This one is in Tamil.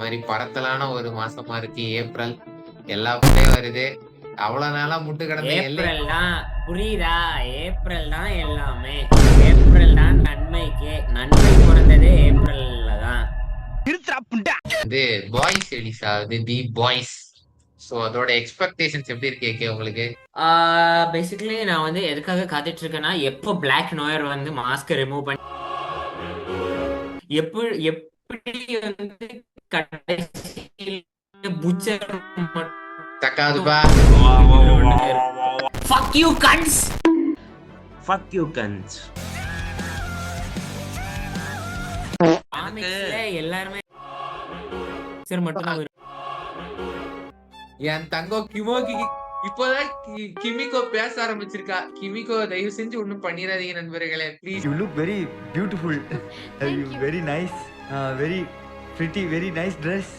மாதிரி பரத்தலான ஒரு மாசமா இருக்கு ஏப்ரல். எல்லா பிள்ளையும் வருது. அவ்வளவு நாளா முட்டு கிடந்த எல்லை ஏப்ரல் தான் புரியுதா? ஏப்ரல் தான் எல்லாமே. ஏப்ரல் தான் நன்மைக்கு. நன்மை பிறந்ததே ஏப்ரல்ல தான். வந்து பாய்ஸ் ரிலீஸ் ஆகுது, தி பாய்ஸ். சோ அதோட எக்ஸ்பெக்டேஷன்ஸ் எப்படி இருக்கு கேக்கே உங்களுக்கு? பேசிக்கலி நான் வந்து எதுக்காக காத்துட்டு இருக்கேன்னா, எப்போ பிளாக் நோயர் வந்து மாஸ்க் ரிமூவ் பண்ணி எப்படி எப்படி வந்து கடைசியில் புச்சர் மட்டும் தக்காதுப்பா. Fuck you cunts. Fuck you cunts. காமிக்ஸ்ல எல்லாருமே புச்சர் மட்டும் தான் வரும். என் தங்கம் கிமோகி இப்போதான் கிமிகோ பேச ஆரம்பிச்சிருக்கா. கிமிகோ தயவு செஞ்சு ஒண்ணும் பண்ணிடாதீங்க நண்பர்களே please. You look very beautiful. Thank you. Very nice. Very pretty. Very nice dress.